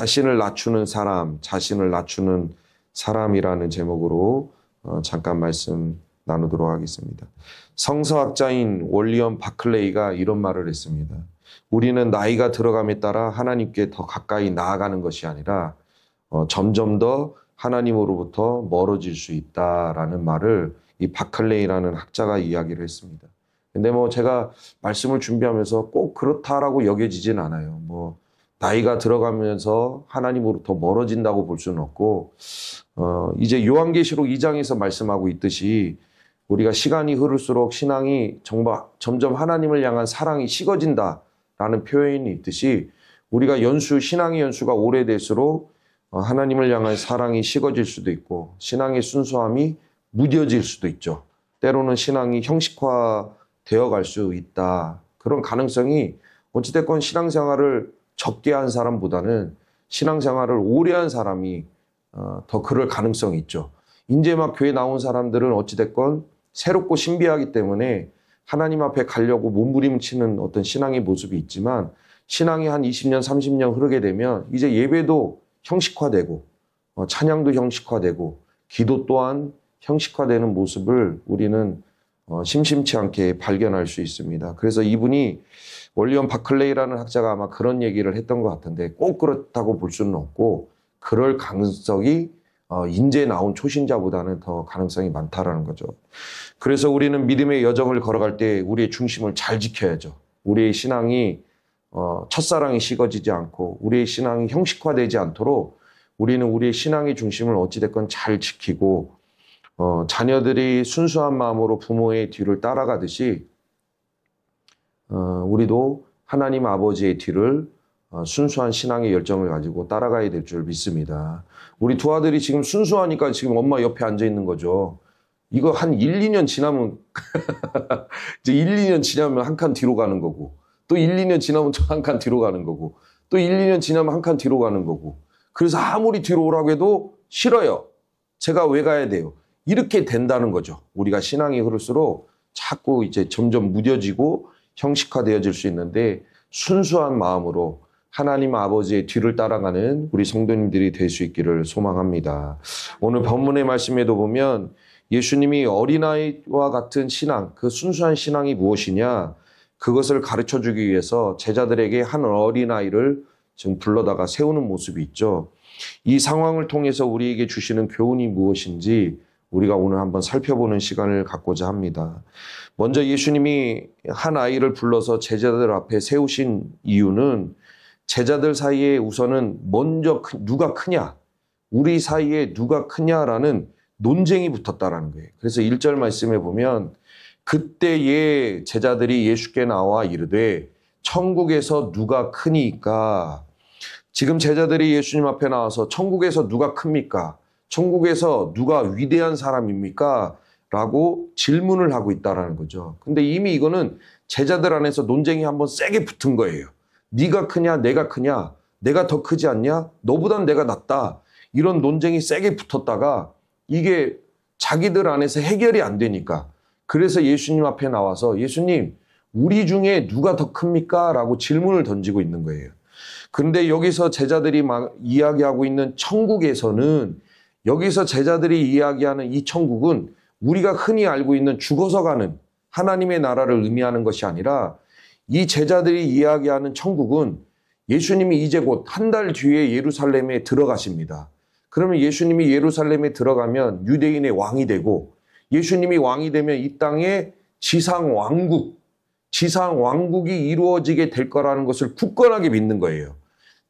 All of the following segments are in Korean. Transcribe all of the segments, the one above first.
자신을 낮추는 사람, 자신을 낮추는 사람이라는 제목으로 잠깐 말씀 나누도록 하겠습니다. 성서학자인 윌리엄 바클레이가 이런 말을 했습니다. 우리는 나이가 들어감에 따라 하나님께 더 가까이 나아가는 것이 아니라 점점 더 하나님으로부터 멀어질 수 있다라는 말을 이 바클레이라는 학자가 이야기를 했습니다. 근데 제가 말씀을 준비하면서 꼭 그렇다라고 여겨지진 않아요. 나이가 들어가면서 하나님으로부터 멀어진다고 볼 수는 없고, 이제 요한계시록 2장에서 말씀하고 있듯이 우리가 시간이 흐를수록 신앙이 정말 점점 하나님을 향한 사랑이 식어진다라는 표현이 있듯이 우리가 신앙의 연수가 오래될수록 하나님을 향한 사랑이 식어질 수도 있고 신앙의 순수함이 무뎌질 수도 있죠. 때로는 신앙이 형식화되어 갈 수 있다. 그런 가능성이 어찌됐건 신앙생활을 적게 한 사람보다는 신앙생활을 오래 한 사람이 더 그럴 가능성이 있죠. 이제 막 교회 나온 사람들은 어찌됐건 새롭고 신비하기 때문에 하나님 앞에 가려고 몸부림치는 어떤 신앙의 모습이 있지만 신앙이 한 20년, 30년 흐르게 되면 이제 예배도 형식화되고 찬양도 형식화되고 기도 또한 형식화되는 모습을 우리는 심심치 않게 발견할 수 있습니다. 그래서 이분이 윌리엄 바클레이라는 학자가 아마 그런 얘기를 했던 것 같은데 꼭 그렇다고 볼 수는 없고 그럴 가능성이 인제 나온 초신자보다는 더 가능성이 많다라는 거죠. 그래서 우리는 믿음의 여정을 걸어갈 때 우리의 중심을 잘 지켜야죠. 우리의 신앙이 첫사랑이 식어지지 않고 우리의 신앙이 형식화되지 않도록 우리는 우리의 신앙의 중심을 어찌됐건 잘 지키고 자녀들이 순수한 마음으로 부모의 뒤를 따라가듯이 우리도 하나님 아버지의 뒤를 순수한 신앙의 열정을 가지고 따라가야 될 줄 믿습니다. 우리 두 아들이 지금 순수하니까 지금 엄마 옆에 앉아 있는 거죠. 이거 한 1, 2년 지나면 이제 1, 2년 지나면 한 칸 뒤로 가는 거고 또 1, 2년 지나면 또 한 칸 뒤로 가는 거고 또 1, 2년 지나면 한 칸 뒤로 가는 거고 그래서 아무리 뒤로 오라고 해도 싫어요. 제가 왜 가야 돼요? 이렇게 된다는 거죠. 우리가 신앙이 흐를수록 자꾸 이제 점점 무뎌지고 형식화되어질 수 있는데 순수한 마음으로 하나님 아버지의 뒤를 따라가는 우리 성도님들이 될 수 있기를 소망합니다. 오늘 본문의 말씀에도 보면 예수님이 어린아이와 같은 신앙, 그 순수한 신앙이 무엇이냐 그것을 가르쳐주기 위해서 제자들에게 한 어린아이를 지금 불러다가 세우는 모습이 있죠. 이 상황을 통해서 우리에게 주시는 교훈이 무엇인지 우리가 오늘 한번 살펴보는 시간을 갖고자 합니다. 먼저 예수님이 한 아이를 불러서 제자들 앞에 세우신 이유는 제자들 사이에 우선은 먼저 누가 크냐, 우리 사이에 누가 크냐라는 논쟁이 붙었다라는 거예요. 그래서 1절 말씀에 보면 그때의 제자들이 예수께 나와 이르되 천국에서 누가 크니까. 지금 제자들이 예수님 앞에 나와서 천국에서 누가 큽니까? 천국에서 누가 위대한 사람입니까? 라고 질문을 하고 있다는 거죠. 근데 이미 이거는 제자들 안에서 논쟁이 한번 세게 붙은 거예요. 네가 크냐 내가 크냐 내가 더 크지 않냐 너보단 내가 낫다 이런 논쟁이 세게 붙었다가 이게 자기들 안에서 해결이 안 되니까 그래서 예수님 앞에 나와서 예수님 우리 중에 누가 더 큽니까? 라고 질문을 던지고 있는 거예요. 그런데 여기서 제자들이 막 이야기하고 있는 천국에서는 여기서 제자들이 이야기하는 이 천국은 우리가 흔히 알고 있는 죽어서 가는 하나님의 나라를 의미하는 것이 아니라 이 제자들이 이야기하는 천국은 예수님이 이제 곧 한 달 뒤에 예루살렘에 들어가십니다. 그러면 예수님이 예루살렘에 들어가면 유대인의 왕이 되고 예수님이 왕이 되면 이 땅에 지상 왕국이 이루어지게 될 거라는 것을 굳건하게 믿는 거예요.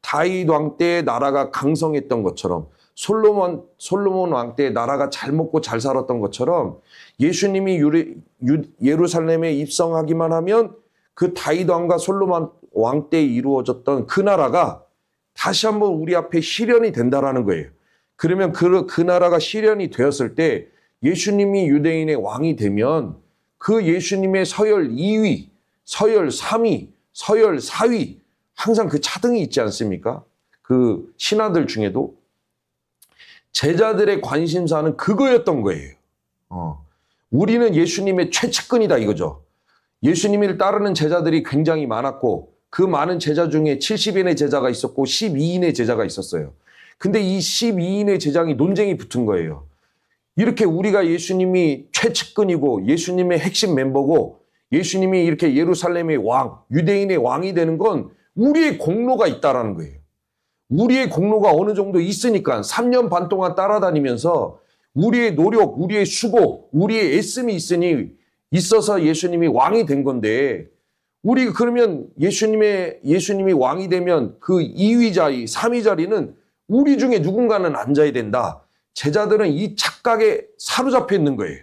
다윗 왕 때의 나라가 강성했던 것처럼 솔로몬 왕 때 나라가 잘 먹고 잘 살았던 것처럼 예수님이 예루살렘에 입성하기만 하면 그 다윗 왕과 솔로몬 왕 때 이루어졌던 그 나라가 다시 한번 우리 앞에 실현이 된다라는 거예요. 그러면 그 나라가 실현이 되었을 때 예수님이 유대인의 왕이 되면 그 예수님의 서열 2위, 서열 3위, 서열 4위 항상 그 차등이 있지 않습니까? 그 신하들 중에도 제자들의 관심사는 그거였던 거예요. 우리는 예수님의 최측근이다 이거죠. 예수님을 따르는 제자들이 굉장히 많았고 그 많은 제자 중에 70인의 제자가 있었고 12인의 제자가 있었어요. 근데 이 12인의 제자이 논쟁이 붙은 거예요. 이렇게 우리가 예수님이 최측근이고 예수님의 핵심 멤버고 예수님이 이렇게 예루살렘의 왕, 유대인의 왕이 되는 건 우리의 공로가 있다라는 거예요. 우리의 공로가 어느 정도 있으니까 3년 반 동안 따라다니면서 우리의 노력, 우리의 수고, 우리의 애씀이 있어서 예수님이 왕이 된 건데 우리가 그러면 예수님이 왕이 되면 그 2위 자리, 3위 자리는 우리 중에 누군가는 앉아야 된다. 제자들은 이 착각에 사로잡혀 있는 거예요.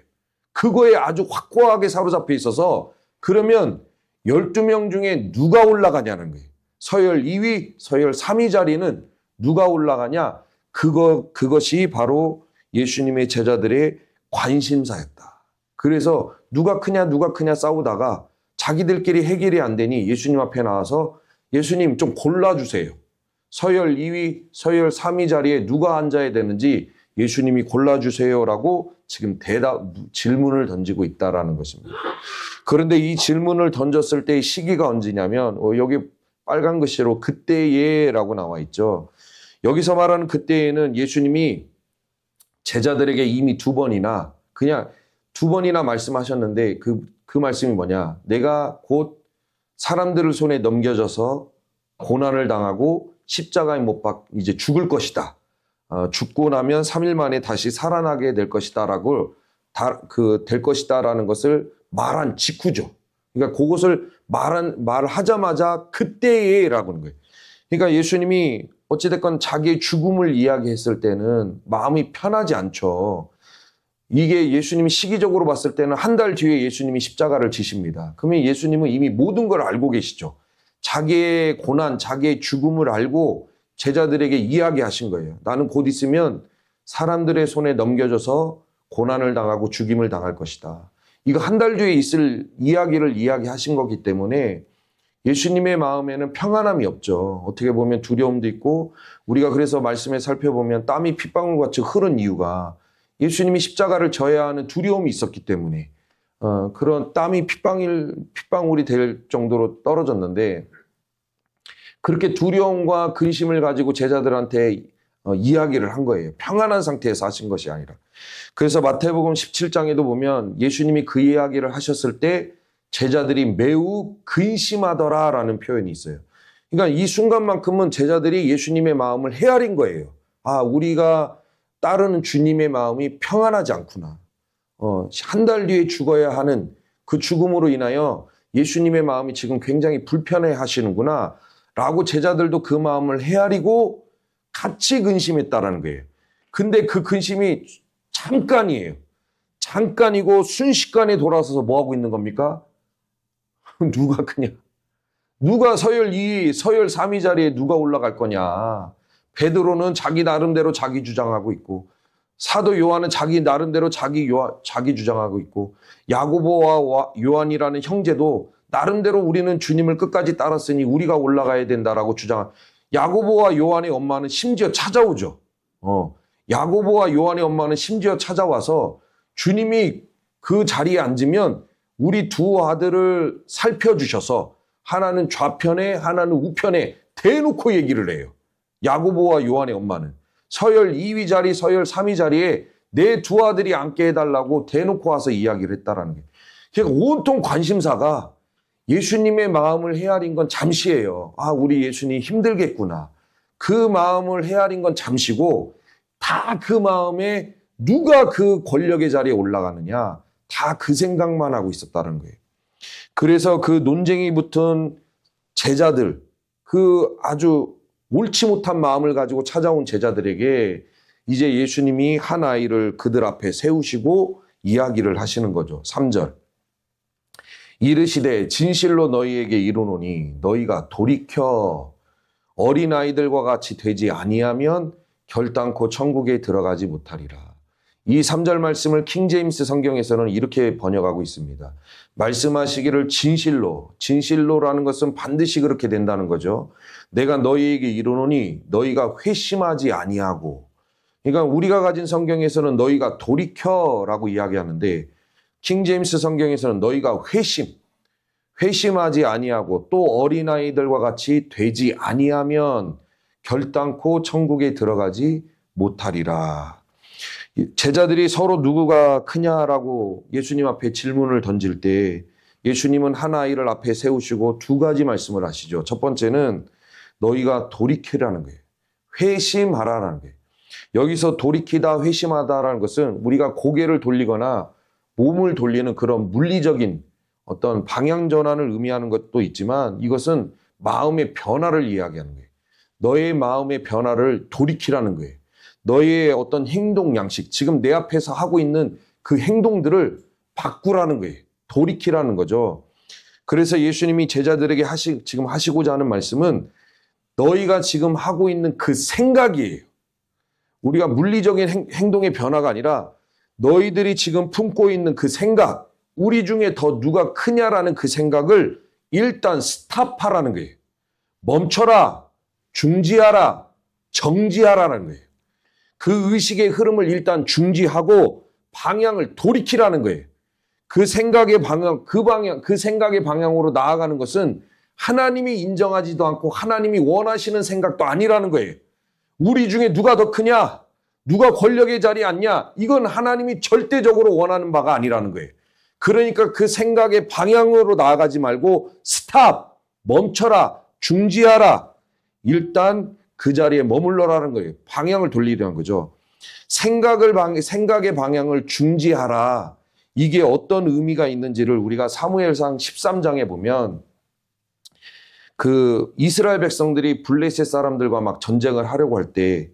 그거에 아주 확고하게 사로잡혀 있어서 그러면 12명 중에 누가 올라가냐는 거예요. 서열 2위, 서열 3위 자리는 누가 올라가냐? 그것이 바로 예수님의 제자들의 관심사였다. 그래서 누가 크냐 싸우다가 자기들끼리 해결이 안 되니 예수님 앞에 나와서 예수님 좀 골라주세요. 서열 2위, 서열 3위 자리에 누가 앉아야 되는지 예수님이 골라주세요라고 지금 질문을 던지고 있다라는 것입니다. 그런데 이 질문을 던졌을 때의 시기가 언제냐면 여기 빨간 글씨로 그때에라고 나와 있죠. 여기서 말하는 그때에는 예수님이 제자들에게 이미 그냥 두 번이나 말씀하셨는데 그 말씀이 뭐냐? 내가 곧 사람들을 손에 넘겨져서 고난을 당하고 십자가에 이제 죽을 것이다. 죽고 나면 3일 만에 다시 살아나게 될 것이다라고 될 것이다라는 것을 말한 직후죠. 그러니까 그것을 말하자마자 그때에라고 하는 거예요. 그러니까 예수님이 어찌됐건 자기의 죽음을 이야기했을 때는 마음이 편하지 않죠. 이게 예수님이 시기적으로 봤을 때는 한 달 뒤에 예수님이 십자가를 지십니다. 그러면 예수님은 이미 모든 걸 알고 계시죠. 자기의 고난, 자기의 죽음을 알고 제자들에게 이야기하신 거예요. 나는 곧 있으면 사람들의 손에 넘겨져서 고난을 당하고 죽임을 당할 것이다. 이거 한 달 뒤에 있을 이야기를 이야기하신 거기 때문에 예수님의 마음에는 평안함이 없죠. 어떻게 보면 두려움도 있고 우리가 그래서 말씀에 살펴보면 땀이 핏방울같이 흐른 이유가 예수님이 십자가를 져야 하는 두려움이 있었기 때문에 그런 땀이 핏방울이 될 정도로 떨어졌는데 그렇게 두려움과 근심을 가지고 제자들한테 이야기를 한 거예요. 평안한 상태에서 하신 것이 아니라. 그래서 마태복음 17장에도 보면 예수님이 그 이야기를 하셨을 때 제자들이 매우 근심하더라라는 표현이 있어요. 그러니까 이 순간만큼은 제자들이 예수님의 마음을 헤아린 거예요. 우리가 따르는 주님의 마음이 평안하지 않구나. 한 달 뒤에 죽어야 하는 그 죽음으로 인하여 예수님의 마음이 지금 굉장히 불편해 하시는구나 라고 제자들도 그 마음을 헤아리고 같이 근심했다라는 거예요. 근데 그 근심이 잠깐이에요. 잠깐이고 순식간에 돌아서서 뭐하고 있는 겁니까? 누가 크냐? 누가 서열 2위, 서열 3위 자리에 누가 올라갈 거냐? 베드로는 자기 나름대로 자기 주장하고 있고 사도 요한은 자기 나름대로 자기 주장하고 있고 야고보와 요한이라는 형제도 나름대로 우리는 주님을 끝까지 따랐으니 우리가 올라가야 된다라고 주장한 야고보와 요한의 엄마는 심지어 찾아오죠. 야고보와 요한의 엄마는 심지어 찾아와서 주님이 그 자리에 앉으면 우리 두 아들을 살펴주셔서 하나는 좌편에 하나는 우편에 대놓고 얘기를 해요. 야고보와 요한의 엄마는 서열 2위 자리, 서열 3위 자리에 내 두 아들이 앉게 해달라고 대놓고 와서 이야기를 했다라는 게. 그러니까 온통 관심사가 예수님의 마음을 헤아린 건 잠시예요. 우리 예수님 힘들겠구나. 그 마음을 헤아린 건 잠시고 다 그 마음에 누가 그 권력의 자리에 올라가느냐 다 그 생각만 하고 있었다는 거예요. 그래서 그 논쟁이 붙은 제자들, 그 아주 옳지 못한 마음을 가지고 찾아온 제자들에게 이제 예수님이 한 아이를 그들 앞에 세우시고 이야기를 하시는 거죠. 3절. 이르시되 진실로 너희에게 이르노니 너희가 돌이켜 어린아이들과 같이 되지 아니하면 결단코 천국에 들어가지 못하리라. 이 3절 말씀을 킹제임스 성경에서는 이렇게 번역하고 있습니다. 말씀하시기를 진실로라는 것은 반드시 그렇게 된다는 거죠. 내가 너희에게 이르노니 너희가 회심하지 아니하고. 그러니까 우리가 가진 성경에서는 너희가 돌이켜라고 이야기하는데 킹제임스 성경에서는 너희가 회심하지 아니하고 또 어린아이들과 같이 되지 아니하면 결단코 천국에 들어가지 못하리라. 제자들이 서로 누구가 크냐라고 예수님 앞에 질문을 던질 때 예수님은 한 아이를 앞에 세우시고 두 가지 말씀을 하시죠. 첫 번째는 너희가 돌이키라는 거예요. 회심하라는 거예요. 여기서 돌이키다, 회심하다라는 것은 우리가 고개를 돌리거나 몸을 돌리는 그런 물리적인 어떤 방향 전환을 의미하는 것도 있지만 이것은 마음의 변화를 이야기하는 거예요. 너의 마음의 변화를 돌이키라는 거예요. 너의 어떤 행동 양식, 지금 내 앞에서 하고 있는 그 행동들을 바꾸라는 거예요. 돌이키라는 거죠. 그래서 예수님이 제자들에게 지금 하시고자 하는 말씀은 너희가 지금 하고 있는 그 생각이에요. 우리가 물리적인 행동의 변화가 아니라 너희들이 지금 품고 있는 그 생각, 우리 중에 더 누가 크냐라는 그 생각을 일단 스탑하라는 거예요. 멈춰라, 중지하라, 정지하라는 거예요. 그 의식의 흐름을 일단 중지하고 방향을 돌이키라는 거예요. 그 생각의 방향으로 나아가는 것은 하나님이 인정하지도 않고 하나님이 원하시는 생각도 아니라는 거예요. 우리 중에 누가 더 크냐? 누가 권력의 자리에 앉냐? 이건 하나님이 절대적으로 원하는 바가 아니라는 거예요. 그러니까 그 생각의 방향으로 나아가지 말고 스탑, 멈춰라, 중지하라. 일단 그 자리에 머물러라는 거예요. 방향을 돌리라는 거죠. 생각의 방향을 중지하라. 이게 어떤 의미가 있는지를 우리가 사무엘상 13장에 보면 그 이스라엘 백성들이 블레셋 사람들과 막 전쟁을 하려고 할 때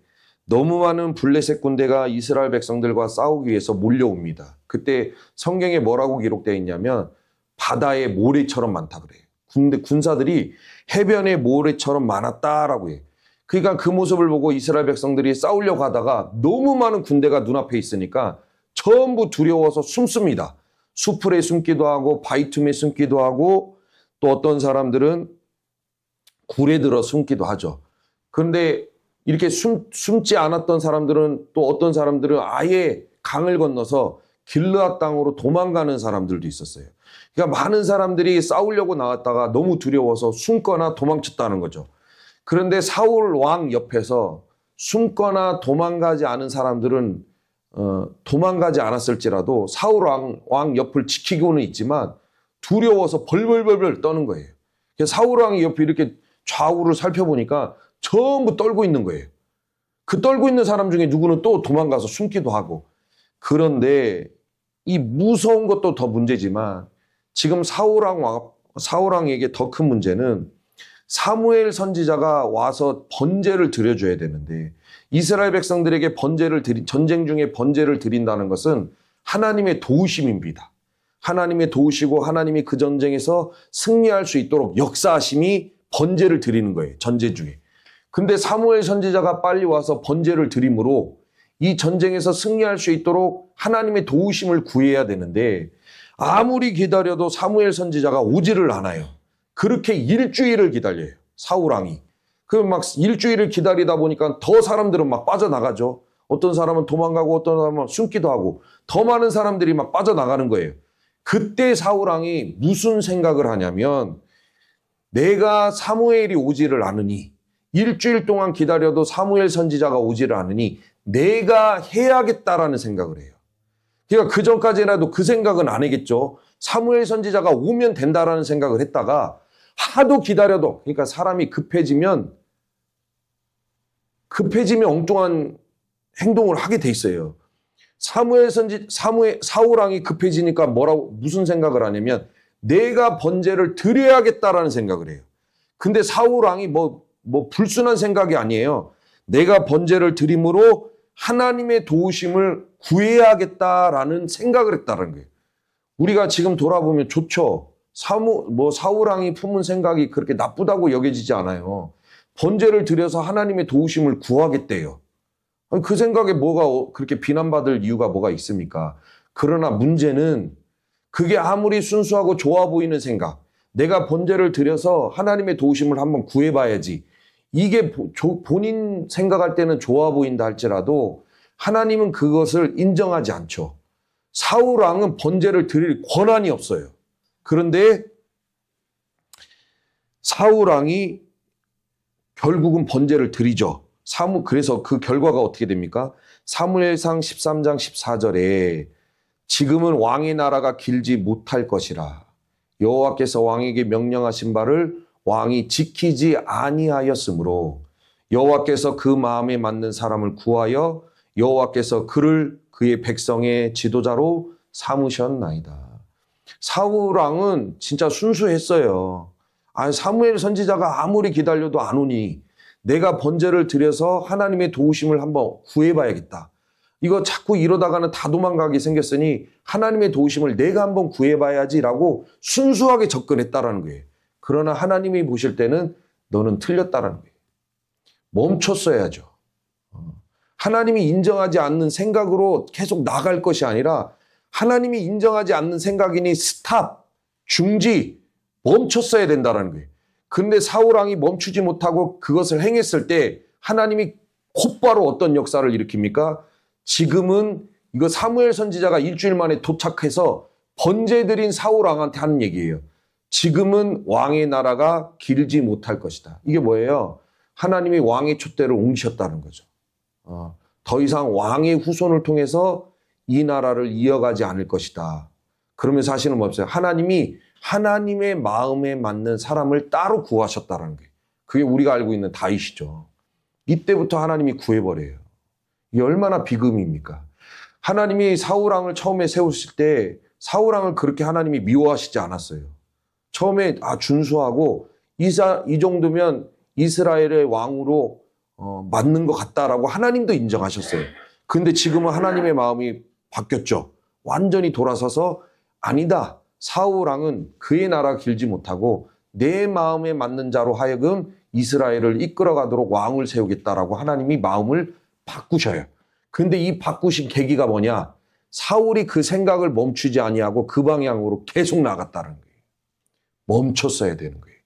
너무 많은 블레셋 군대가 이스라엘 백성들과 싸우기 위해서 몰려옵니다. 그때 성경에 뭐라고 기록되어 있냐면 바다의 모래처럼 많다 그래요. 군사들이 해변의 모래처럼 많았다라고 해요. 그러니까 그 모습을 보고 이스라엘 백성들이 싸우려고 하다가 너무 많은 군대가 눈앞에 있으니까 전부 두려워서 숨습니다. 수풀에 숨기도 하고 바위 틈에 숨기도 하고 또 어떤 사람들은 굴에 들어 숨기도 하죠. 그런데 이렇게 숨지 않았던 사람들은 또 어떤 사람들은 아예 강을 건너서 길르앗 땅으로 도망가는 사람들도 있었어요. 그러니까 많은 사람들이 싸우려고 나왔다가 너무 두려워서 숨거나 도망쳤다는 거죠. 그런데 사울 왕 옆에서 숨거나 도망가지 않은 사람들은 도망가지 않았을지라도 사울 왕 옆을 지키고는 있지만 두려워서 벌벌벌벌 떠는 거예요. 사울 왕이 옆에 이렇게 좌우를 살펴보니까 전부 떨고 있는 거예요. 그 떨고 있는 사람 중에 누구는 또 도망가서 숨기도 하고. 그런데 이 무서운 것도 더 문제지만 지금 사울 왕에게 더 큰 문제는 사무엘 선지자가 와서 번제를 드려줘야 되는데 이스라엘 백성들에게 전쟁 중에 번제를 드린다는 것은 하나님의 도우심입니다. 하나님의 도우시고 하나님이 그 전쟁에서 승리할 수 있도록 역사하심이 번제를 드리는 거예요. 전제 중에. 근데 사무엘 선지자가 빨리 와서 번제를 드림으로 이 전쟁에서 승리할 수 있도록 하나님의 도우심을 구해야 되는데 아무리 기다려도 사무엘 선지자가 오지를 않아요. 그렇게 일주일을 기다려요. 사울 왕이. 그럼 막 일주일을 기다리다 보니까 더 사람들은 막 빠져나가죠. 어떤 사람은 도망가고 어떤 사람은 숨기도 하고 더 많은 사람들이 막 빠져나가는 거예요. 그때 사울 왕이 무슨 생각을 하냐면 내가 사무엘이 오지를 않으니 일주일 동안 기다려도 사무엘 선지자가 오지를 않으니 내가 해야겠다라는 생각을 해요. 그러니까 그 전까지라도 그 생각은 안 하겠죠. 사무엘 선지자가 오면 된다라는 생각을 했다가 하도 기다려도 그러니까 사람이 급해지면 엉뚱한 행동을 하게 돼 있어요. 사울 왕이 급해지니까 무슨 생각을 하냐면 내가 번제를 드려야겠다라는 생각을 해요. 근데 사울 왕이 불순한 생각이 아니에요. 내가 번제를 드림으로 하나님의 도우심을 구해야겠다라는 생각을 했다는 거예요. 우리가 지금 돌아보면 좋죠. 사울 왕이 품은 생각이 그렇게 나쁘다고 여겨지지 않아요. 번제를 드려서 하나님의 도우심을 구하겠대요. 그 생각에 뭐가 그렇게 비난받을 이유가 뭐가 있습니까? 그러나 문제는 그게 아무리 순수하고 좋아 보이는 생각, 내가 번제를 드려서 하나님의 도우심을 한번 구해봐야지. 이게 본인 생각할 때는 좋아 보인다 할지라도 하나님은 그것을 인정하지 않죠. 사울 왕은 번제를 드릴 권한이 없어요. 그런데 사울 왕이 결국은 번제를 드리죠. 그래서 그 결과가 어떻게 됩니까? 사무엘상 13장 14절에 지금은 왕의 나라가 길지 못할 것이라. 여호와께서 왕에게 명령하신 바를 왕이 지키지 아니하였으므로 여호와께서 그 마음에 맞는 사람을 구하여 여호와께서 그를 그의 백성의 지도자로 삼으셨나이다. 사울 왕은 진짜 순수했어요. 사무엘 선지자가 아무리 기다려도 안 오니 내가 번제를 드려서 하나님의 도우심을 한번 구해봐야겠다. 이거 자꾸 이러다가는 다 도망가게 생겼으니 하나님의 도우심을 내가 한번 구해봐야지라고 순수하게 접근했다라는 거예요. 그러나 하나님이 보실 때는 너는 틀렸다라는 거예요. 멈췄어야죠. 하나님이 인정하지 않는 생각으로 계속 나갈 것이 아니라 하나님이 인정하지 않는 생각이니 스탑, 중지, 멈췄어야 된다는 거예요. 근데 사울 왕이 멈추지 못하고 그것을 행했을 때 하나님이 곧바로 어떤 역사를 일으킵니까? 지금은 이거 사무엘 선지자가 일주일 만에 도착해서 번제 드린 사울 왕한테 하는 얘기예요. 지금은 왕의 나라가 길지 못할 것이다. 이게 뭐예요? 하나님이 왕의 촛대를 옮기셨다는 거죠. 더 이상 왕의 후손을 통해서 이 나라를 이어가지 않을 것이다. 그러면 사실은 뭐 없어요? 하나님이 하나님의 마음에 맞는 사람을 따로 구하셨다는 거예요. 그게 우리가 알고 있는 다윗이죠. 이때부터 하나님이 구해버려요. 이게 얼마나 비금입니까? 하나님이 사울 왕을 처음에 세우실 때 사울 왕을 그렇게 하나님이 미워하시지 않았어요. 처음에 준수하고 이 정도면 이스라엘의 왕으로 맞는 것 같다라고 하나님도 인정하셨어요. 근데 지금은 하나님의 마음이 바뀌었죠. 완전히 돌아서서 아니다. 사울 왕은 그의 나라가 길지 못하고 내 마음에 맞는 자로 하여금 이스라엘을 이끌어가도록 왕을 세우겠다라고 하나님이 마음을 바꾸셔요. 근데 이 바꾸신 계기가 뭐냐? 사울이 그 생각을 멈추지 아니하고 그 방향으로 계속 나갔다는 거예요. 멈췄어야 되는 거예요.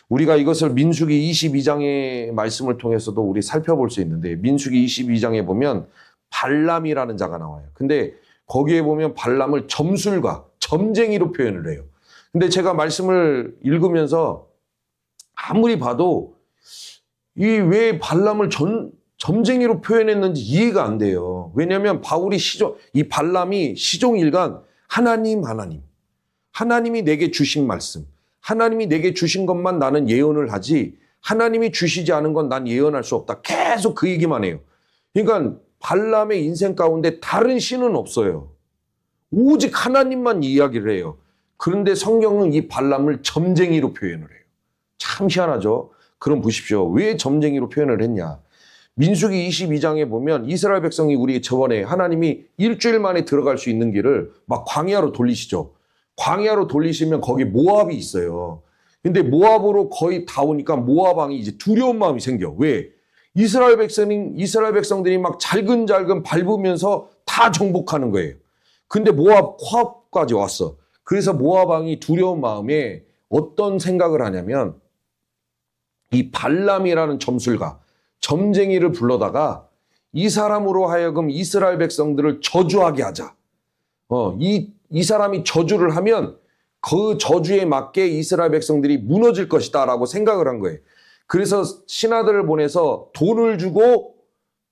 우리가 이것을 민수기 22장의 말씀을 통해서도 우리 살펴볼 수 있는데 민수기 22장에 보면 발람이라는 자가 나와요. 근데 거기에 보면 발람을 점술가, 점쟁이로 표현을 해요. 근데 제가 말씀을 읽으면서 아무리 봐도 이 왜 발람을 점쟁이로 표현했는지 이해가 안 돼요. 왜냐하면 이 발람이 시종일관 하나님이 내게 주신 말씀, 하나님이 내게 주신 것만 나는 예언을 하지 하나님이 주시지 않은 건 난 예언할 수 없다. 계속 그 얘기만 해요. 그러니까 발람의 인생 가운데 다른 신은 없어요. 오직 하나님만 이야기를 해요. 그런데 성경은 이 발람을 점쟁이로 표현을 해요. 참 희한하죠. 그럼 보십시오. 왜 점쟁이로 표현을 했냐. 민수기 22장에 보면 이스라엘 백성이 우리 저번에 하나님이 일주일 만에 들어갈 수 있는 길을 막 광야로 돌리시죠. 광야로 돌리시면 거기 모압이 있어요. 근데 모압으로 거의 다 오니까 모압 왕이 이제 두려운 마음이 생겨. 왜? 이스라엘 백성들이 막 잘근잘근 밟으면서 다 정복하는 거예요. 근데 모압 코앞까지 왔어. 그래서 모압 왕이 두려운 마음에 어떤 생각을 하냐면 이 발람이라는 점술가, 점쟁이를 불러다가 이 사람으로 하여금 이스라엘 백성들을 저주하게 하자. 이 사람이 저주를 하면 그 저주에 맞게 이스라엘 백성들이 무너질 것이다 라고 생각을 한 거예요. 그래서 신하들을 보내서 돈을 주고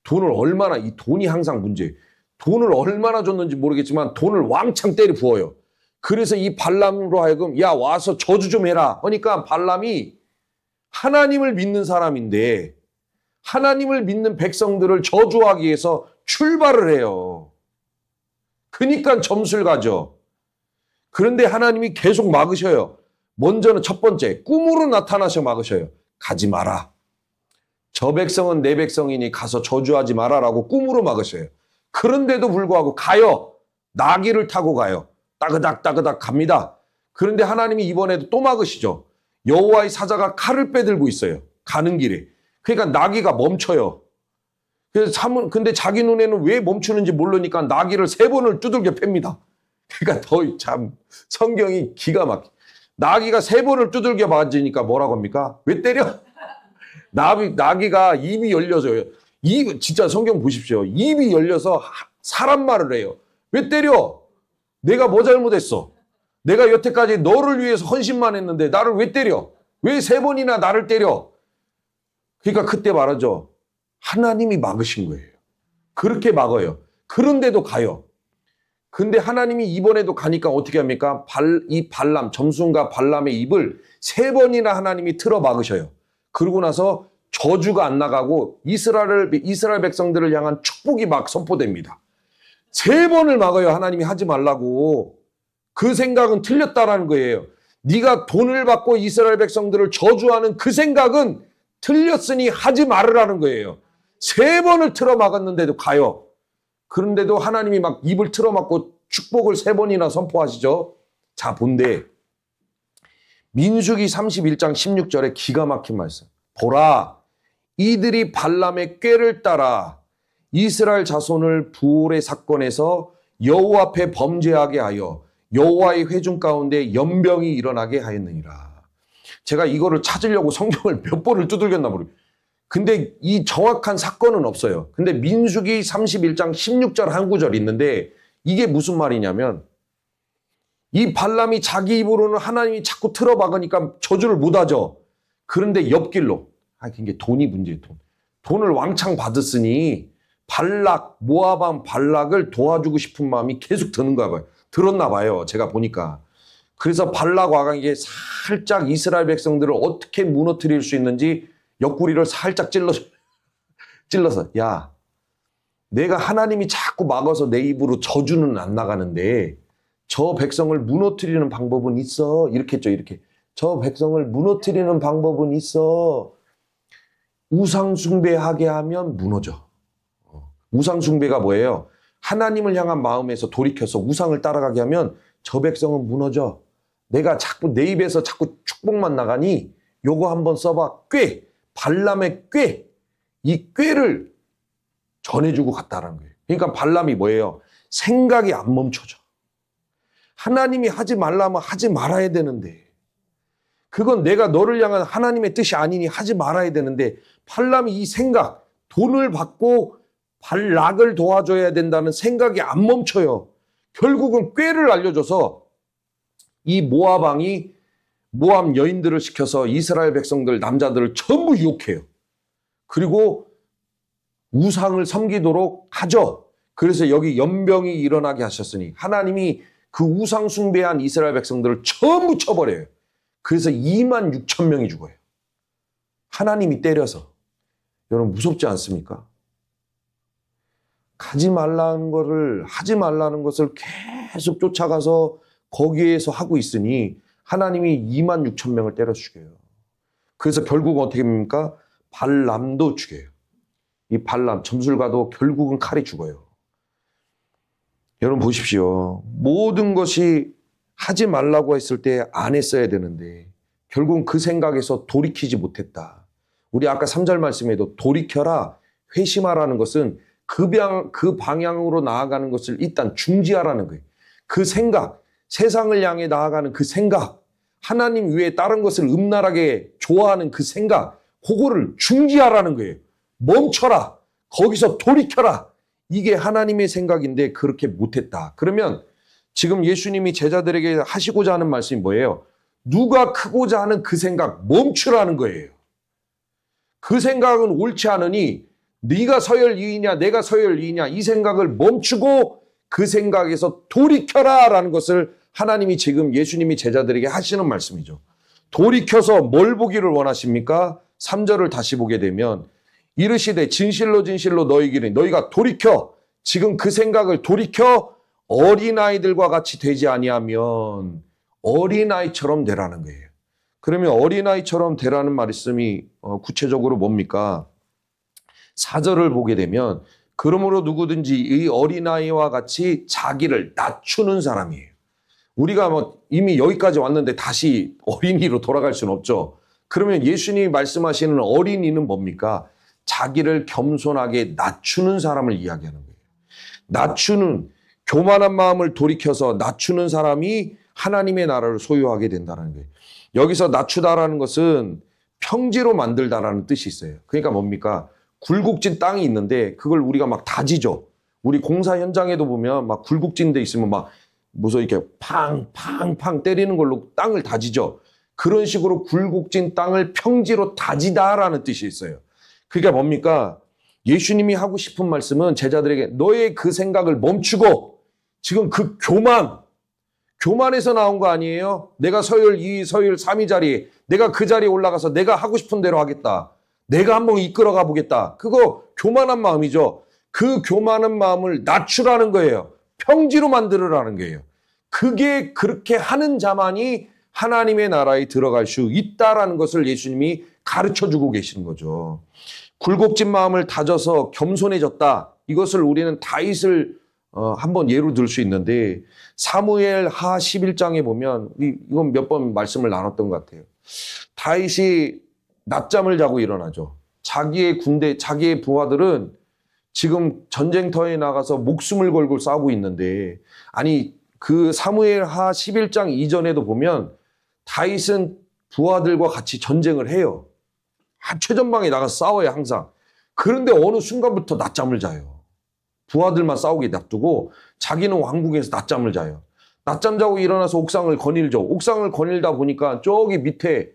이 돈이 항상 문제예요. 돈을 얼마나 줬는지 모르겠지만 돈을 왕창 때려 부어요. 그래서 이 발람으로 하여금 야 와서 저주 좀 해라. 그러니까 발람이 하나님을 믿는 사람인데 하나님을 믿는 백성들을 저주하기 위해서 출발을 해요. 그러니까 점술가죠. 그런데 하나님이 계속 막으셔요. 먼저는 첫 번째 꿈으로 나타나셔 막으셔요. 가지 마라. 저 백성은 내 백성이니 가서 저주하지 마라라고 꿈으로 막으셔요. 그런데도 불구하고 가요. 나귀를 타고 가요. 따그닥 갑니다. 그런데 하나님이 이번에도 또 막으시죠. 여호와의 사자가 칼을 빼들고 있어요. 가는 길에. 그러니까 나귀가 멈춰요. 근데 자기 눈에는 왜 멈추는지 모르니까 나귀를 3번을 두들겨 팹니다. 그러니까 참 성경이 기가 막혀. 나귀가 3번을 두들겨 맞으니까 뭐라고 합니까? 왜 때려? 나귀가 입이 열려서요. 진짜 성경 보십시오. 입이 열려서 사람 말을 해요. 왜 때려? 내가 뭐 잘못했어? 내가 여태까지 너를 위해서 헌신만 했는데 나를 왜 때려? 왜 3번이나 나를 때려? 그러니까 그때 말하죠. 하나님이 막으신 거예요. 그렇게 막아요. 그런데도 가요. 근데 하나님이 이번에도 가니까 어떻게 합니까? 이 발람, 점순과 발람의 입을 3번이나 하나님이 틀어 막으셔요. 그러고 나서 저주가 안 나가고 이스라엘 백성들을 향한 축복이 막 선포됩니다. 3번을 막아요. 하나님이 하지 말라고. 그 생각은 틀렸다라는 거예요. 네가 돈을 받고 이스라엘 백성들을 저주하는 그 생각은 틀렸으니 하지 말으라는 거예요. 3번을 틀어 막았는데도 가요. 그런데도 하나님이 막 입을 틀어 막고 축복을 3번이나 선포하시죠. 자, 본데 민수기 31장 16절에 기가 막힌 말씀. 보라, 이들이 발람의 꾀를 따라 이스라엘 자손을 부올의 사건에서 여호와 앞에 범죄하게 하여 여호와의 회중 가운데 연병이 일어나게 하였느니라. 제가 이거를 찾으려고 성경을 몇 번을 두들겼나 모르겠어요. 근데 이 정확한 사건은 없어요. 근데 민수기 31장 16절 한 구절 있는데 이게 무슨 말이냐면 이 발람이 자기 입으로는 하나님이 자꾸 틀어박으니까 저주를 못하죠. 그런데 옆길로 이게 돈이 문제예요. 돈을 왕창 받았으니 모압 발락을 도와주고 싶은 마음이 계속 들었나 봐요. 제가 보니까. 그래서 발락 왕에게 살짝 이스라엘 백성들을 어떻게 무너뜨릴 수 있는지 옆구리를 살짝 찔러서 야, 내가 하나님이 자꾸 막아서 내 입으로 저주는 안 나가는데 저 백성을 무너뜨리는 방법은 있어. 이렇게 했죠. 이렇게. 저 백성을 무너뜨리는 방법은 있어. 우상 숭배하게 하면 무너져. 우상 숭배가 뭐예요? 하나님을 향한 마음에서 돌이켜서 우상을 따라가게 하면 저 백성은 무너져. 내가 자꾸 내 입에서 자꾸 축복만 나가니 요거 한번 써봐. 발람의 이 꾀를 전해주고 갔다라는 거예요. 그러니까 발람이 뭐예요? 생각이 안 멈춰져. 하나님이 하지 말라면 하지 말아야 되는데 그건 내가 너를 향한 하나님의 뜻이 아니니 하지 말아야 되는데 발람이 이 생각, 돈을 받고 발락을 도와줘야 된다는 생각이 안 멈춰요. 결국은 꾀를 알려줘서 이 모압 왕이 모압 여인들을 시켜서 이스라엘 백성들 남자들을 전부 유혹해요. 그리고 우상을 섬기도록 하죠. 그래서 여기 연병이 일어나게 하셨으니 하나님이 그 우상 숭배한 이스라엘 백성들을 전부 쳐버려요. 그래서 2만 6천 명이 죽어요. 하나님이 때려서. 여러분 무섭지 않습니까? 하지 말라는 것을 계속 쫓아가서 거기에서 하고 있으니 하나님이 2만 6천 명을 때려 죽여요. 그래서 결국 어떻게 됩니까? 발람도 죽여요. 이 발람, 점술가도 결국은 칼에 죽어요. 여러분 보십시오. 모든 것이 하지 말라고 했을 때 안 했어야 되는데 결국은 그 생각에서 돌이키지 못했다. 우리 아까 3절 말씀에도 돌이켜라, 회심하라는 것은 그 방향으로 나아가는 것을 일단 중지하라는 거예요. 그 생각, 세상을 향해 나아가는 그 생각, 하나님 외에 다른 것을 음란하게 좋아하는 그 생각, 그거를 중지하라는 거예요. 멈춰라. 거기서 돌이켜라. 이게 하나님의 생각인데 그렇게 못했다. 그러면 지금 예수님이 제자들에게 하시고자 하는 말씀이 뭐예요? 누가 크고자 하는 그 생각 멈추라는 거예요. 그 생각은 옳지 않으니 네가 서열이이냐 내가 서열이이냐 이 생각을 멈추고 그 생각에서 돌이켜라 라는 것을 하나님이 지금 예수님이 제자들에게 하시는 말씀이죠. 돌이켜서 뭘 보기를 원하십니까? 3절을 다시 보게 되면 이르시되 진실로 진실로 너희에게 너희가 돌이켜 지금 그 생각을 돌이켜 어린아이들과 같이 되지 아니하면 어린아이처럼 되라는 거예요. 그러면 어린아이처럼 되라는 말씀이 구체적으로 뭡니까? 4절을 보게 되면 그러므로 누구든지 이 어린아이와 같이 자기를 낮추는 사람이에요. 우리가 이미 여기까지 왔는데 다시 어린이로 돌아갈 수는 없죠. 그러면 예수님이 말씀하시는 어린이는 뭡니까? 자기를 겸손하게 낮추는 사람을 이야기하는 거예요. 낮추는, 교만한 마음을 돌이켜서 낮추는 사람이 하나님의 나라를 소유하게 된다는 거예요. 여기서 낮추다라는 것은 평지로 만들다라는 뜻이 있어요. 그러니까 뭡니까? 굴곡진 땅이 있는데 그걸 우리가 막 다지죠. 우리 공사 현장에도 보면 막 굴곡진 데 있으면 막 무슨 이렇게 팡팡팡 때리는 걸로 땅을 다지죠. 그런 식으로 굴곡진 땅을 평지로 다지다라는 뜻이 있어요. 그게 뭡니까? 예수님이 하고 싶은 말씀은 제자들에게 너의 그 생각을 멈추고 지금 그 교만에서 나온 거 아니에요? 내가 서열 2위, 서열 3위 자리에 내가 그 자리에 올라가서 내가 하고 싶은 대로 하겠다. 내가 한번 이끌어가 보겠다. 그거 교만한 마음이죠. 그 교만한 마음을 낮추라는 거예요. 평지로 만들으라는 거예요. 그게 그렇게 하는 자만이 하나님의 나라에 들어갈 수 있다라는 것을 예수님이 가르쳐주고 계시는 거죠. 굴곡진 마음을 다져서 겸손해졌다. 이것을 우리는 다윗을 한번 예로 들 수 있는데 사무엘 하 11장에 보면 이건 몇 번 말씀을 나눴던 것 같아요. 다윗이 낮잠을 자고 일어나죠. 자기의 군대, 자기의 부하들은 지금 전쟁터에 나가서 목숨을 걸고 싸우고 있는데 아니 그 사무엘 하 11장 이전에도 보면 다윗은 부하들과 같이 전쟁을 해요. 최전방에 나가서 싸워요 항상. 그런데 어느 순간부터 낮잠을 자요. 부하들만 싸우게 놔두고 자기는 왕궁에서 낮잠을 자요. 낮잠 자고 일어나서 옥상을 거닐죠. 옥상을 거닐다 보니까 저기 밑에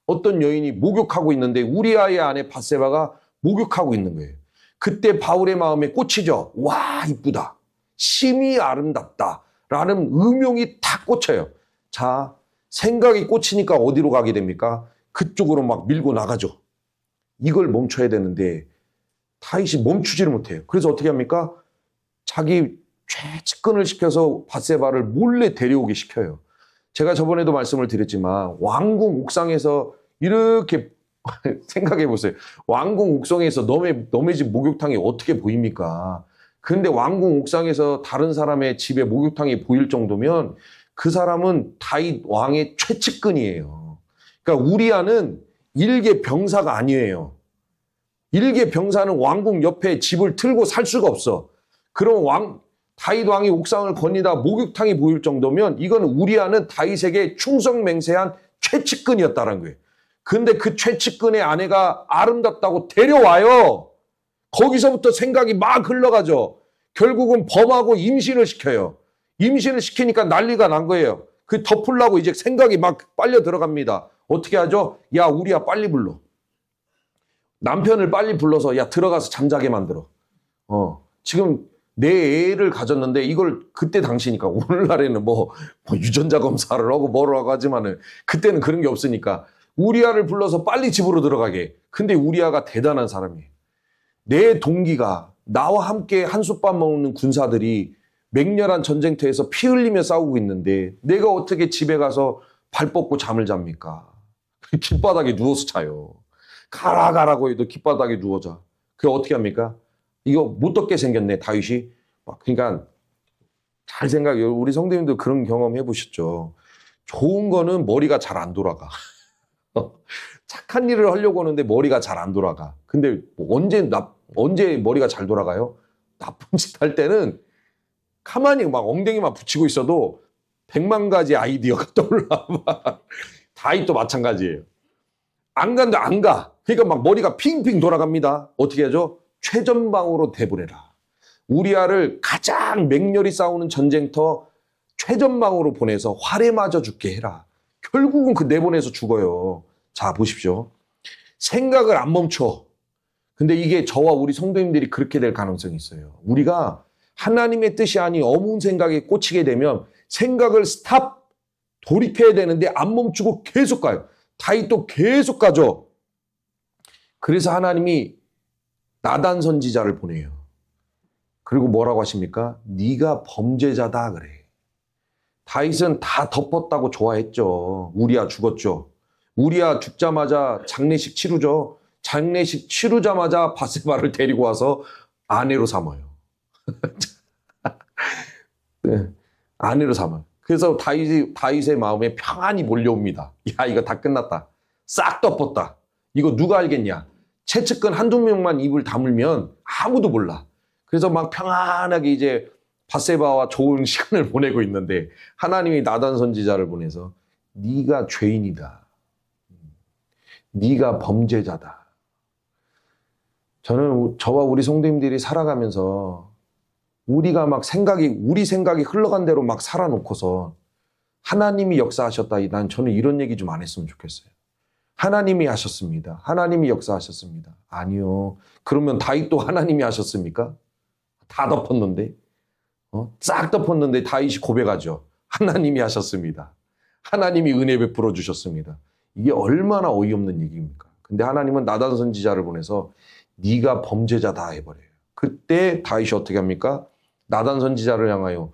어떤 여인이 목욕하고 있는데 우리아의 아내 밧세바가 목욕하고 있는 거예요. 그때 바울의 마음에 꽂히죠. 와 이쁘다. 심히 아름답다. 라는 음용이 탁 꽂혀요. 자, 생각이 꽂히니까 어디로 가게 됩니까? 그쪽으로 막 밀고 나가죠. 이걸 멈춰야 되는데 다윗이 멈추지를 못해요. 그래서 어떻게 합니까? 자기 최측근을 시켜서 밧세바를 몰래 데려오게 시켜요. 제가 저번에도 말씀을 드렸지만 왕궁 옥상에서 이렇게 생각해 보세요. 왕궁 옥상에서 너네 집 목욕탕이 어떻게 보입니까? 그런데 왕궁 옥상에서 다른 사람의 집에 목욕탕이 보일 정도면 그 사람은 다윗 왕의 최측근이에요. 그러니까 우리아는 일개 병사가 아니에요. 일개 병사는 왕궁 옆에 집을 틀고 살 수가 없어. 그럼 다윗 왕이 옥상을 거니다 목욕탕이 보일 정도면 이건 우리아는 다윗에게 충성맹세한 최측근이었다는 거예요. 근데 그 최측근의 아내가 아름답다고 데려와요. 거기서부터 생각이 막 흘러가죠. 결국은 범하고 임신을 시켜요. 임신을 시키니까 난리가 난 거예요. 그 덮으려고 이제 생각이 막 빨려 들어갑니다. 어떻게 하죠? 야, 우리야 빨리 불러. 남편을 빨리 불러서 야 들어가서 잠자게 만들어. 지금 내 애를 가졌는데 이걸 그때 당시니까 오늘날에는 뭐 유전자 검사를 하고 뭐라고 하지만은 그때는 그런 게 없으니까 우리아를 불러서 빨리 집으로 들어가게. 근데 우리아가 대단한 사람이에요. 내 동기가 나와 함께 한솥밥 먹는 군사들이 맹렬한 전쟁터에서 피 흘리며 싸우고 있는데 내가 어떻게 집에 가서 발 뻗고 잠을 잡니까? 길바닥에 누워서 자요. 가라고 해도 길바닥에 누워 자. 그게 어떻게 합니까? 이거 못 덮게 생겼네, 다윗이. 그러니까 잘 생각해요. 우리 성도님도 그런 경험 해보셨죠. 좋은 거는 머리가 잘 안 돌아가. 착한 일을 하려고 하는데 머리가 잘 안 돌아가. 근데 언제 머리가 잘 돌아가요? 나쁜 짓 할 때는 가만히 막 엉덩이만 붙이고 있어도 100만 가지 아이디어가 떠올라. 다윗도 마찬가지예요. 안 간다, 안 가. 그러니까 막 머리가 핑핑 돌아갑니다. 어떻게 하죠? 최전방으로 대보내라. 우리아를 가장 맹렬히 싸우는 전쟁터 최전방으로 보내서 활에 맞아 죽게 해라. 결국은 그 내보내서 죽어요. 자, 보십시오. 생각을 안 멈춰. 근데 이게 저와 우리 성도님들이 그렇게 될 가능성이 있어요. 우리가 하나님의 뜻이 아닌 어문 생각에 꽂히게 되면 생각을 스탑, 돌이켜야 되는데 안 멈추고 계속 가요. 다윗도 계속 가죠. 그래서 하나님이 나단 선지자를 보내요. 그리고 뭐라고 하십니까? 네가 범죄자다 그래. 다윗은 다 덮었다고 좋아했죠. 우리아 죽었죠. 우리아 죽자마자 장례식 치르죠. 장례식 치르자마자 밧세바를 데리고 와서 아내로 삼아요. 네, 아내로 삼아요. 그래서 다윗의 마음에 평안이 몰려옵니다. 야, 이거 다 끝났다. 싹 덮었다. 이거 누가 알겠냐? 최측근 한두 명만 입을 다물면 아무도 몰라. 그래서 막 평안하게 이제 밧세바와 좋은 시간을 보내고 있는데 하나님이 나단 선지자를 보내서 네가 죄인이다. 네가 범죄자다. 저는 저와 우리 성도님들이 살아가면서 우리 생각이 흘러간 대로 막 살아놓고서 하나님이 역사하셨다. 저는 이런 얘기 좀 안 했으면 좋겠어요. 하나님이 하셨습니다. 하나님이 역사하셨습니다. 아니요. 그러면 다윗도 하나님이 하셨습니까? 다 덮었는데. 싹 덮었는데 다윗이 고백하죠. 하나님이 하셨습니다. 하나님이 은혜 베풀어 주셨습니다. 이게 얼마나 어이없는 얘기입니까? 근데 하나님은 나단 선지자를 보내서 네가 범죄자다 해버려요. 그때 다윗이 어떻게 합니까? 나단 선지자를 향하여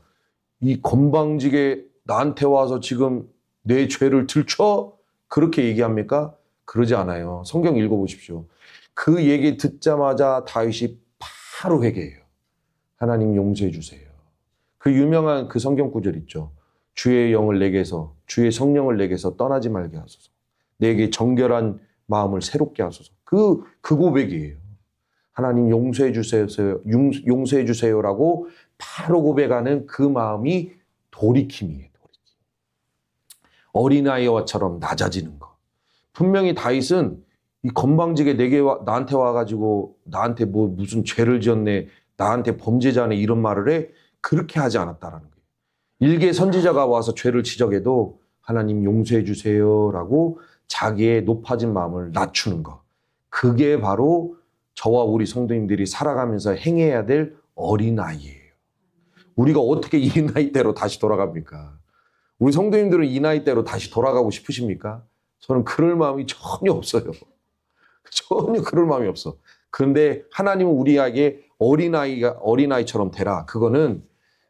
이 건방지게 나한테 와서 지금 내 죄를 들춰? 그렇게 얘기합니까? 그러지 않아요. 성경 읽어보십시오. 그 얘기 듣자마자 다윗이 바로 회개해요. 하나님 용서해 주세요. 그 유명한 그 성경 구절 있죠. 주의 영을 내게서, 주의 성령을 내게서 떠나지 말게 하소서. 내게 정결한 마음을 새롭게 하소서. 그 고백이에요. 하나님 용서해 주세요, 용서해 주세요라고 바로 고백하는 그 마음이 돌이킴이에요. 돌이킴. 어린아이와처럼 낮아지는 거. 분명히 다윗은 이 건방지게 나한테 와가지고 나한테 뭐 무슨 죄를 지었네, 나한테 범죄자네 이런 말을 해. 그렇게 하지 않았다라는 거예요. 일개 선지자가 와서 죄를 지적해도 하나님 용서해 주세요라고 자기의 높아진 마음을 낮추는 거. 그게 바로 저와 우리 성도님들이 살아가면서 행해야 될 어린아이예요. 우리가 어떻게 이 나이대로 다시 돌아갑니까? 우리 성도님들은 이 나이대로 다시 돌아가고 싶으십니까? 저는 그럴 마음이 전혀 없어요. 전혀 그럴 마음이 없어. 그런데 하나님은 우리에게 어린아이처럼 되라. 그거는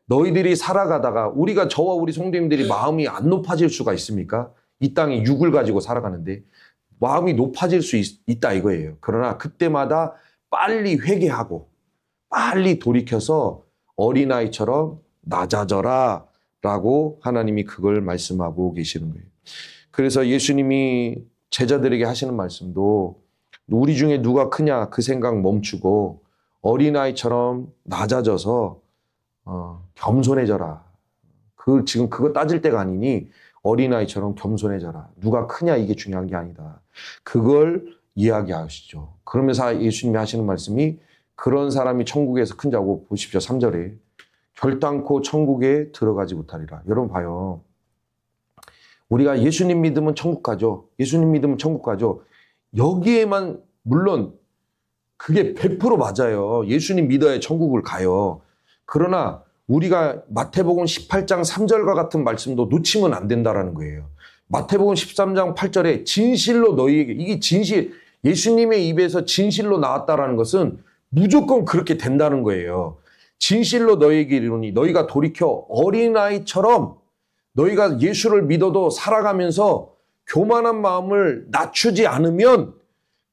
너희들이 살아가다가 저와 우리 성도님들이 마음이 안 높아질 수가 있습니까? 이 땅에 육을 가지고 살아가는데 마음이 높아질 수 있다 이거예요. 그러나 그때마다 빨리 회개하고 빨리 돌이켜서 어린아이처럼 낮아져라 라고 하나님이 그걸 말씀하고 계시는 거예요. 그래서 예수님이 제자들에게 하시는 말씀도 우리 중에 누가 크냐 그 생각 멈추고 어린아이처럼 낮아져서 겸손해져라. 지금 그거 따질 때가 아니니 어린아이처럼 겸손해져라. 누가 크냐 이게 중요한 게 아니다. 그걸 이야기하시죠. 그러면서 예수님이 하시는 말씀이 그런 사람이 천국에서 큰 자고 보십시오. 3절에 결단코 천국에 들어가지 못하리라. 여러분 봐요. 우리가 예수님 믿으면 천국 가죠. 예수님 믿으면 천국 가죠. 여기에만 물론 그게 100% 맞아요. 예수님 믿어야 천국을 가요. 그러나 우리가 마태복음 18장 3절과 같은 말씀도 놓치면 안 된다라는 거예요. 마태복음 13장 8절에 진실로 너희에게, 이게 진실, 예수님의 입에서 진실로 나왔다라는 것은 무조건 그렇게 된다는 거예요. 진실로 너희에게 이르노니 너희가 돌이켜 어린아이처럼 너희가 예수를 믿어도 살아가면서 교만한 마음을 낮추지 않으면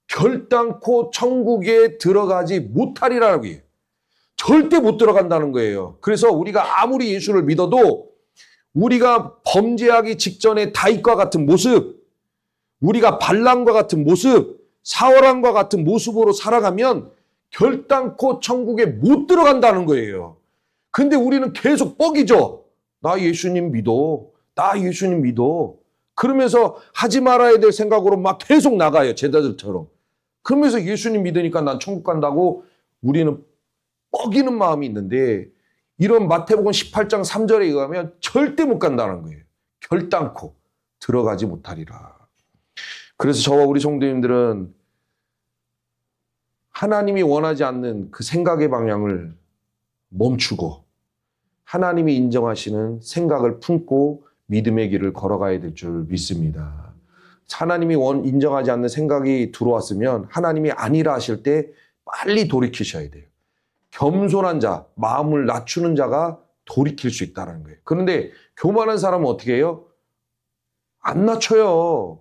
결단코 천국에 들어가지 못하리라고 해요. 절대 못 들어간다는 거예요. 그래서 우리가 아무리 예수를 믿어도 우리가 범죄하기 직전에 다윗과 같은 모습, 우리가 발람과 같은 모습, 사울왕과 같은 모습으로 살아가면 결단코 천국에 못 들어간다는 거예요. 근데 우리는 계속 뻑이죠. 나 예수님 믿어. 나 예수님 믿어. 그러면서 하지 말아야 될 생각으로 막 계속 나가요. 제자들처럼. 그러면서 예수님 믿으니까 난 천국 간다고 우리는 뻐기는 마음이 있는데 이런 마태복음 18장 3절에 의하면 절대 못 간다는 거예요. 결단코 들어가지 못하리라. 그래서 저와 우리 성도님들은 하나님이 원하지 않는 그 생각의 방향을 멈추고 하나님이 인정하시는 생각을 품고 믿음의 길을 걸어가야 될 줄 믿습니다. 하나님이 인정하지 않는 생각이 들어왔으면 하나님이 아니라 하실 때 빨리 돌이키셔야 돼요. 겸손한 자, 마음을 낮추는 자가 돌이킬 수 있다는 거예요. 그런데 교만한 사람은 어떻게 해요? 안 낮춰요.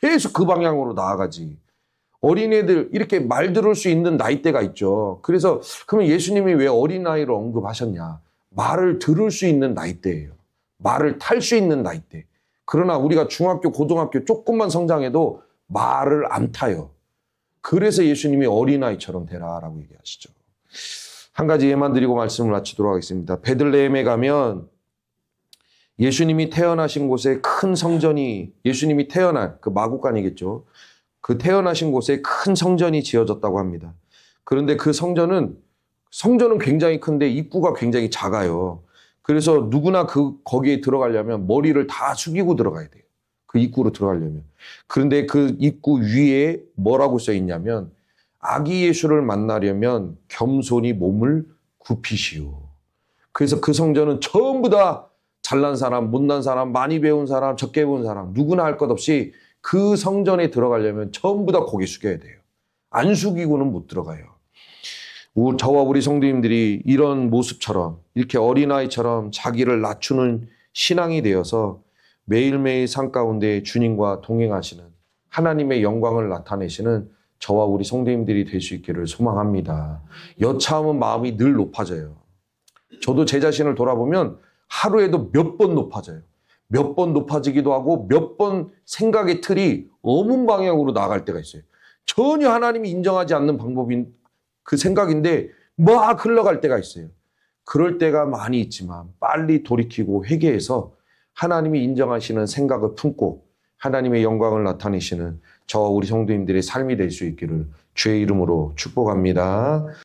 계속 그 방향으로 나아가지. 어린애들 이렇게 말 들을 수 있는 나이대가 있죠. 그래서 그러면 예수님이 왜 어린아이를 언급하셨냐? 말을 들을 수 있는 나이대예요. 말을 탈 수 있는 나이대. 그러나 우리가 중학교, 고등학교 조금만 성장해도 말을 안 타요. 그래서 예수님이 어린아이처럼 되라라고 얘기하시죠. 한 가지 예만 드리고 말씀을 마치도록 하겠습니다. 베들레헴에 가면 예수님이 태어나신 곳에 큰 성전이, 예수님이 태어난 그 마구간이겠죠. 그 태어나신 곳에 큰 성전이 지어졌다고 합니다. 그런데 그 성전은 굉장히 큰데 입구가 굉장히 작아요. 그래서 누구나 거기에 들어가려면 머리를 다 숙이고 들어가야 돼요. 그 입구로 들어가려면. 그런데 그 입구 위에 뭐라고 써 있냐면 아기 예수를 만나려면 겸손히 몸을 굽히시오. 그래서 그 성전은 전부 다 잘난 사람, 못난 사람, 많이 배운 사람, 적게 배운 사람 누구나 할 것 없이 그 성전에 들어가려면 전부 다 고개 숙여야 돼요. 안 숙이고는 못 들어가요. 저와 우리 성도님들이 이런 모습처럼 이렇게 어린아이처럼 자기를 낮추는 신앙이 되어서 매일매일 삶 가운데 주님과 동행하시는 하나님의 영광을 나타내시는 저와 우리 성도님들이 될 수 있기를 소망합니다. 여차하면 마음이 늘 높아져요. 저도 제 자신을 돌아보면 하루에도 몇 번 높아져요. 몇 번 높아지기도 하고 몇 번 생각의 틀이 어문 방향으로 나갈 때가 있어요. 전혀 하나님이 인정하지 않는 방법인 그 생각인데 막 흘러갈 때가 있어요. 그럴 때가 많이 있지만 빨리 돌이키고 회개해서 하나님이 인정하시는 생각을 품고 하나님의 영광을 나타내시는 저와 우리 성도님들의 삶이 될 수 있기를 주의 이름으로 축복합니다.